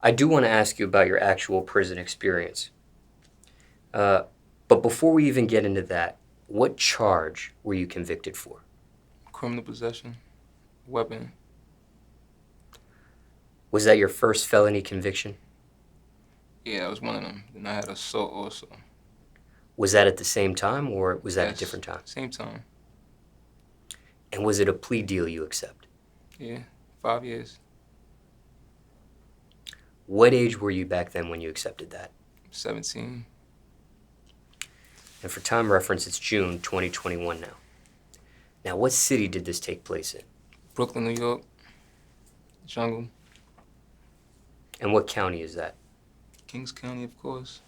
I do want to ask you about your actual prison experience. But before we even get into that, what charge were you convicted for? Criminal possession, weapon. Was that your first felony conviction? Yeah, that was one of them. Then I had assault also. Was that at the same time, or was that at a Yes, different time? same time. And was it a plea deal you accept? Yeah, 5 years. What age were you back then when you accepted that? 17. And for time reference, it's June 2021 now. Now, what city did this take place in? Brooklyn, New York. Jungle. And what county is that? Kings County, of course.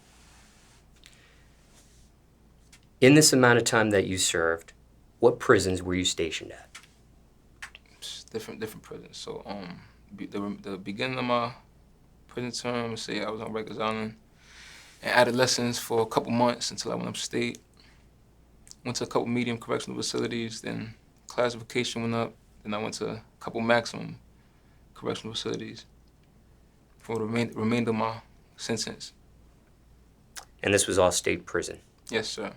In this amount of time that you served, what prisons were you stationed at? Different prisons. So the beginning of my prison term, say I was on Rikers Island and adolescence for a couple months until I went upstate. Went to a couple medium correctional facilities, then classification went up, then I went to a couple maximum correctional facilities for the remainder of my sentence. And this was all state prison? Yes, sir.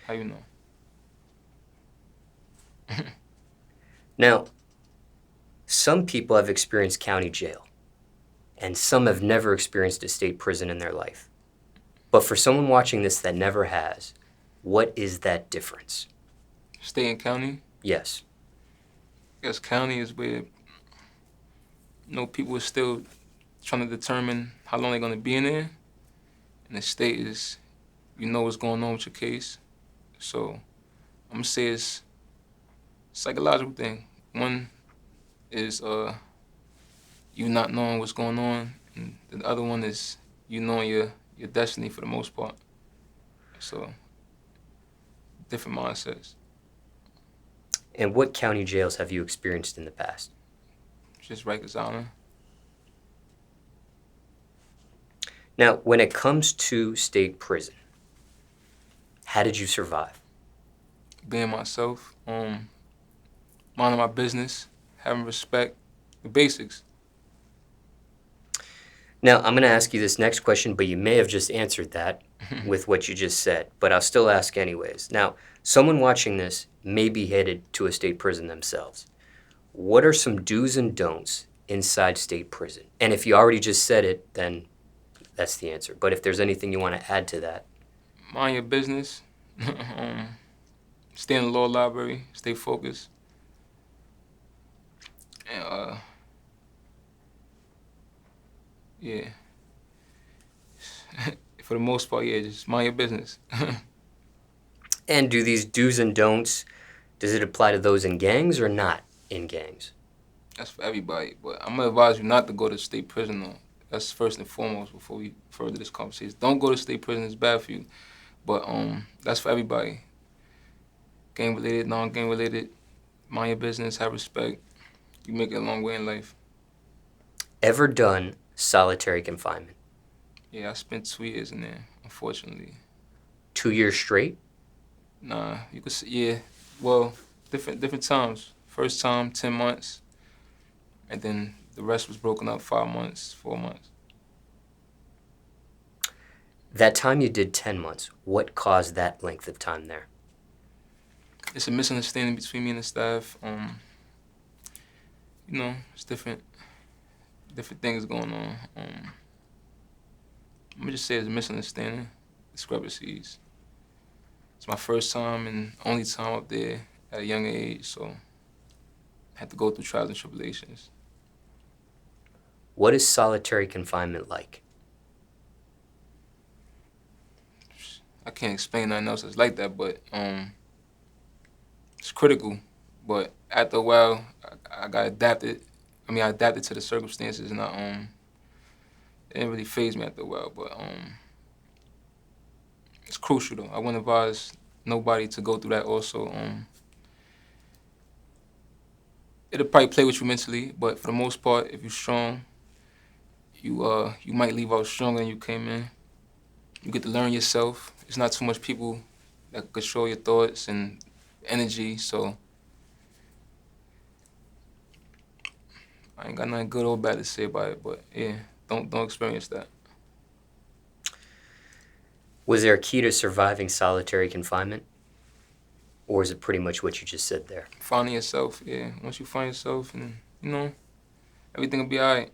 How you know? Now, some people have experienced county jail, and some have never experienced a state prison in their life. But for someone watching this that never has, what is that difference? State and county? Yes. I guess county is where people are still trying to determine how long they're going to be in there. And the state is, what's going on with your case. So I'm going to say it's a psychological thing. One is you not knowing what's going on, and the other one is you knowing your destiny for the most part. So different mindsets. And what county jails have you experienced in the past? Just Rikers Island. Now, when it comes to state prison, how did you survive? Being myself, minding my business, having respect, the basics. Now, I'm going to ask you this next question, but you may have just answered that with what you just said, but I'll still ask anyways. Now, someone watching this may be headed to a state prison themselves. What are some do's and don'ts inside state prison? And if you already just said it, then that's the answer. But if there's anything you want to add to that. Mind your business. Stay in the law library. Stay focused. And, yeah. For the most part, yeah, just mind your business. And do these do's and don'ts, does it apply to those in gangs or not in gangs? That's for everybody. But I'm going to advise you not to go to state prison, though. That's first and foremost before we further this conversation. Don't go to state prison. It's bad for you. But that's for everybody. Gang-related, non-gang-related. Mind your business. Have respect. You make it a long way in life. Ever done solitary confinement? Yeah, I spent 2 years in there, unfortunately. 2 years straight? Nah, you could say, yeah. Well, different times. First time, 10 months. And then the rest was broken up 5 months, 4 months. That time you did 10 months, what caused that length of time there? It's a misunderstanding between me and the staff. It's different things going on. I'm gonna just say it's a misunderstanding, discrepancies. It's my first time and only time up there at a young age, so I had to go through trials and tribulations. What is solitary confinement like? I can't explain nothing else that's like that, but it's critical. But after a while, I got adapted. I adapted to the circumstances, and it didn't really faze me after a while. But it's crucial, though. I wouldn't advise nobody to go through that. Also, it'll probably play with you mentally, but for the most part, if you're strong, you might leave out stronger than you came in. You get to learn yourself. It's not too much people that control your thoughts and energy, so I ain't got nothing good or bad to say about it, but yeah, don't experience that. Was there a key to surviving solitary confinement? Or is it pretty much what you just said there? Finding yourself, yeah. Once you find yourself, and everything will be alright.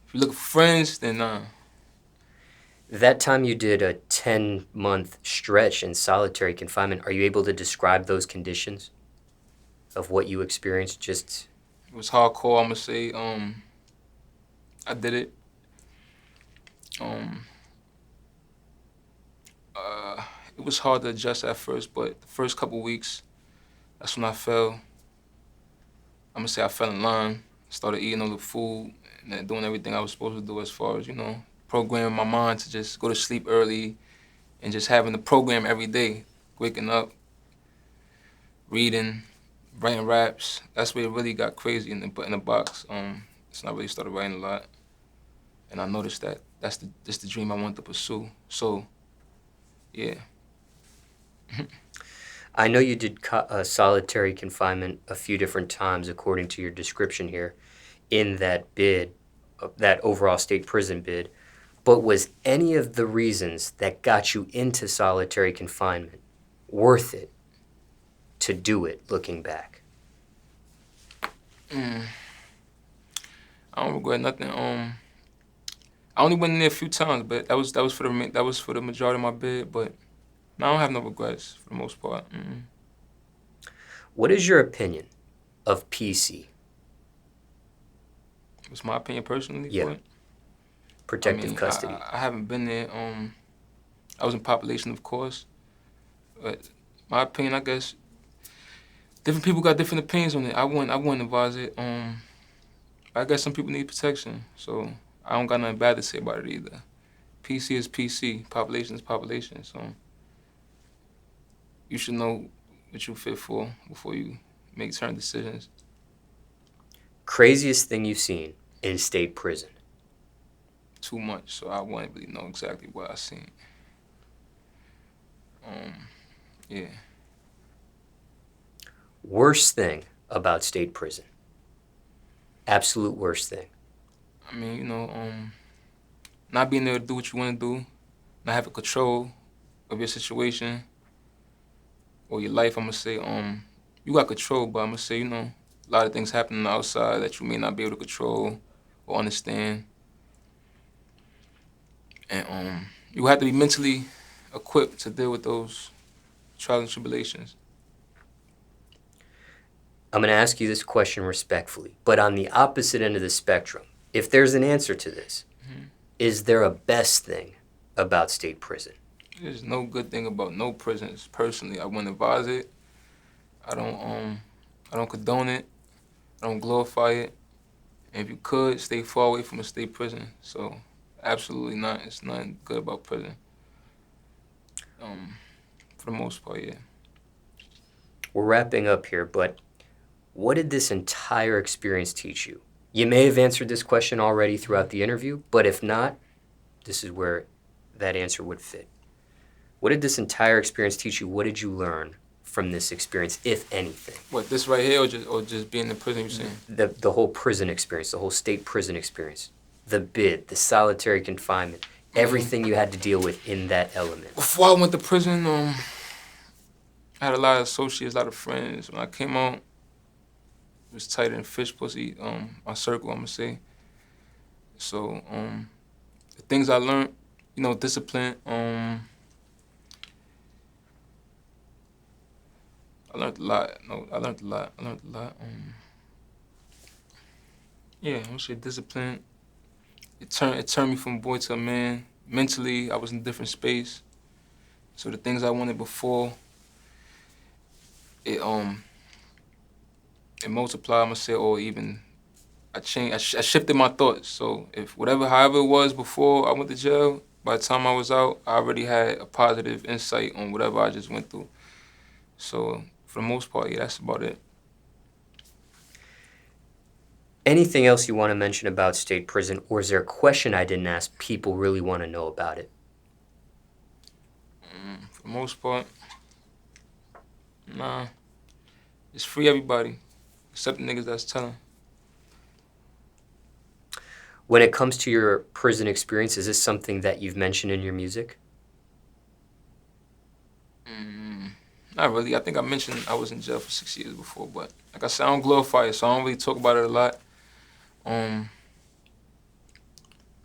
If you look for friends, then nah. That time you did a 10-month stretch in solitary confinement, are you able to describe those conditions of what you experienced? Just It was hardcore, I'ma say. I did it. It was hard to adjust at first, but the first couple weeks, that's when I fell. I'ma say I fell in line, started eating all the food, and then doing everything I was supposed to do as far as, programming my mind to just go to sleep early and just having the program every day, waking up, reading, writing raps. That's where it really got crazy in the box. So I really started writing a lot, and I noticed that that's the dream I wanted to pursue. So, yeah. I know you did solitary confinement a few different times, according to your description here, in that bid, that overall state prison bid. But was any of the reasons that got you into solitary confinement worth it to do it, looking back? I don't regret nothing. I only went in there a few times, but that was for the majority of my bid. But no, I don't have no regrets for the most part. What is your opinion of PC? What's my opinion personally? Yeah. For it? Protective custody. I haven't been there. I was in population, of course, but my opinion, I guess, different people got different opinions on it. I wouldn't advise it. I guess some people need protection, so I don't got nothing bad to say about it either. PC is PC, population is population, so you should know what you fit for before you make certain decisions. Craziest thing you've seen in state prison? Too much, so I wouldn't really know exactly what I seen. Yeah. Worst thing about state prison? Absolute worst thing? I mean, not being able to do what you want to do, not having control of your situation or your life. I'm gonna say, you got control, but I'm gonna say, a lot of things happen on the outside that you may not be able to control or understand, and you have to be mentally equipped to deal with those trials and tribulations. I'm going to ask you this question respectfully, but on the opposite end of the spectrum, if there's an answer to this, is there a best thing about state prison? There's no good thing about no prisons. Personally, I wouldn't advise it. I don't condone it. I don't glorify it. And if you could, stay far away from a state prison. So, absolutely not. It's nothing good about prison. For the most part, yeah. We're wrapping up here, but what did this entire experience teach you? You may have answered this question already throughout the interview, but if not, this is where that answer would fit. What did this entire experience teach you? What did you learn from this experience, if anything? What, this right here, or just being in prison, you're saying? The whole prison experience, the whole state prison experience, the bid, the solitary confinement, everything you had to deal with in that element. Before I went to prison, I had a lot of associates, a lot of friends. When I came out, it was tighter than fish pussy, my circle, I'm gonna say. So, the things I learned, discipline, I learned a lot. I learned a lot. Yeah, I'm gonna say discipline. It turned me from a boy to a man. Mentally, I was in a different space. So the things I wanted before, it multiplied, I'm gonna say, or even I changed. I shifted my thoughts. So however it was before I went to jail, by the time I was out, I already had a positive insight on whatever I just went through. So for the most part, yeah, that's about it. Anything else you want to mention about state prison, or is there a question I didn't ask people really want to know about it? For the most part, nah. It's free everybody, except the niggas that's telling. When it comes to your prison experience, is this something that you've mentioned in your music? Not really. I think I mentioned I was in jail for 6 years before, but like I said, I don't glorify it, so I don't really talk about it a lot.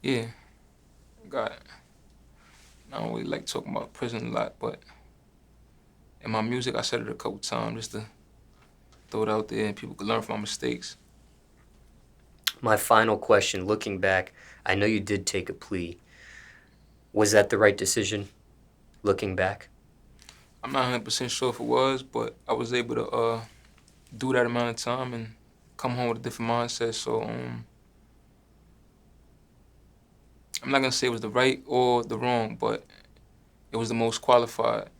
Yeah, got it. I don't really like talking about prison a lot, but in my music, I said it a couple times just to throw it out there and people can learn from my mistakes. My final question, looking back, I know you did take a plea. Was that the right decision, looking back? I'm not 100% sure if it was, but I was able to do that amount of time and come home with a different mindset. So I'm not gonna say it was the right or the wrong, but it was the most qualified.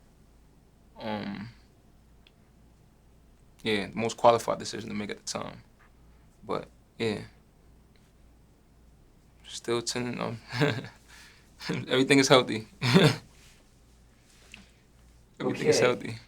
The most qualified decision to make at the time. But yeah, still tending on. Everything is healthy. Everything is healthy.